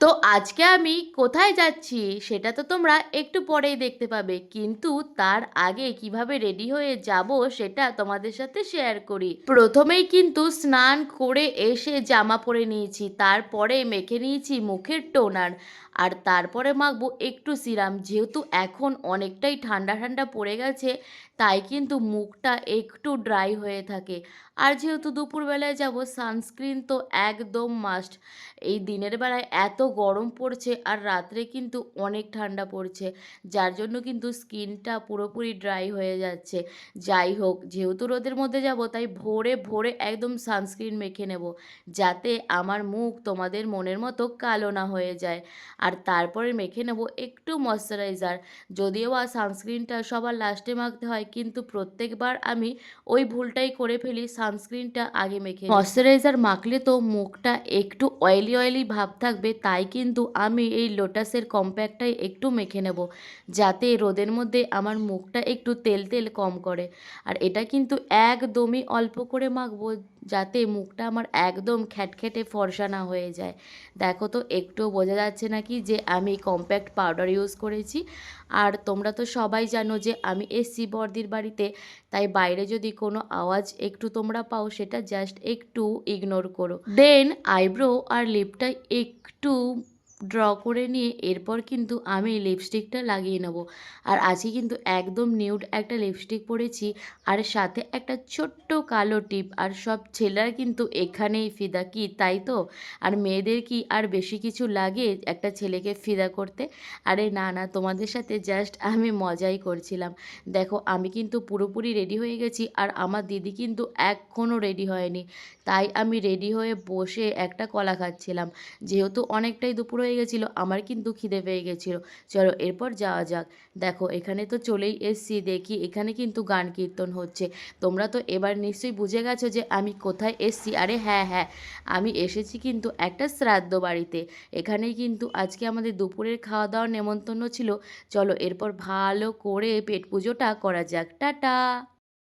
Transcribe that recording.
তো আজকে আমি কোথায় যাচ্ছি সেটা তো তোমরা একটু পরেই দেখতে পাবে, কিন্তু তার আগে কিভাবে রেডি হয়ে যাব সেটা তোমাদের সাথে শেয়ার করি। প্রথমেই কিন্তু স্নান করে এসে জামা পরে নিয়েছি, তারপরে মেখে নিয়েছি মুখের টোনার, আর তারপরে মাখবো একটু সিরাম। যেহেতু এখন অনেকটাই ঠান্ডা ঠান্ডা পড়ে গেছে, তাই কিন্তু মুখটা একটু ড্রাই হয়ে থাকে। আর যেহেতু দুপুরবেলায় যাব, সানস্ক্রিন তো একদম মাস্ট। এই দিনের বেলায় এত গরম পড়ছে আর রাত্রে কিন্তু অনেক ঠান্ডা পড়ছে, যার জন্য কিন্তু স্কিনটা পুরোপুরি ড্রাই হয়ে যাচ্ছে। যাই হোক, যেহেতু রোদের মধ্যে যাব, তাই ভোরে ভোরে একদম সানস্ক্রিন মেখে নেব, যাতে আমার মুখ তোমাদের মনের মতো কালো না হয়ে যায়। আর তারপরে মেখে নেব একটু ময়শ্চারাইজার। যদিও বা সানস্ক্রিনটা সবার লাস্টে মাখতে হয়, কিন্তু প্রত্যেকবার আমি ওই ভুলটাই করে ফেলি, সানস্ক্রিনটা আগে মেখে নিই। ময়শ্চারাইজার মাখলে তো মুখটা একটু অয়েলি অয়েলি ভাব থাকবে, তাই কিন্তু আমি এই লোটাসের কম্প্যাক্টটাই একটু মেখে নেব, যাতে রোদের মধ্যে আমার মুখটা একটু তেল তেল কম করে। আর এটা কিন্তু একদমই অল্প করে মাখবো, যাতে মুখটা আমার একদম খ্যাটখ্যাটে ফর্সা না হয়ে যায়। দেখো তো একটু বোঝা যাচ্ছে নাকি যে আমি কম্প্যাক্ট পাউডার ইউজ করেছি। আর তোমরা তো সবাই জানো যে আমি এসছি বড়দির বাড়িতে, তাই বাইরে যদি কোনো আওয়াজ একটু তোমরা পাও, সেটা জাস্ট একটু ইগনোর করো। দেন আইব্রো আর লিপটা একটু ড্র করে নিয়ে এরপর কিন্তু আমি লিপস্টিকটা লাগিয়ে নেব। আর আজকে কিন্তু একদম নিউড একটা লিপস্টিক পরেছি, আর সাথে একটা ছোট্ট কালো টিপ। আর সব ছেলেরা কিন্তু এখানেই ফিদা, কি তাই তো? আর মেয়েদের কি আর বেশি কিছু লাগে একটা ছেলেকে ফিদা করতে? আরে না না, তোমাদের সাথে জাস্ট আমি মজাই করছিলাম। দেখো আমি কিন্তু পুরোপুরি রেডি হয়ে গেছি, আর আমার দিদি কিন্তু এখনও রেডি হয়নি। তাই আমি রেডি হয়ে বসে একটা কলা খাচ্ছিলাম। যেহেতু অনেকটাই দুপুর হয়ে গেছিলো, আমার কিন্তু খিদে পেয়ে গেছিলো। চলো এরপর যাওয়া যাক। দেখো এখানে তো চলেই এসছি, দেখি এখানে কিন্তু গান কীর্তন হচ্ছে। তোমরা তো এবার নিশ্চয়ই বুঝে গেছো যে আমি কোথায় এসছি। আরে হ্যাঁ হ্যাঁ, আমি এসেছি কিন্তু একটা শ্রাদ্ধ বাড়িতে। এখানেই কিন্তু আজকে আমাদের দুপুরের খাওয়া দাওয়ার নেমন্তন্ন ছিল। চলো এরপর ভালো করে পেট পুজোটা করা যাক। টাটা।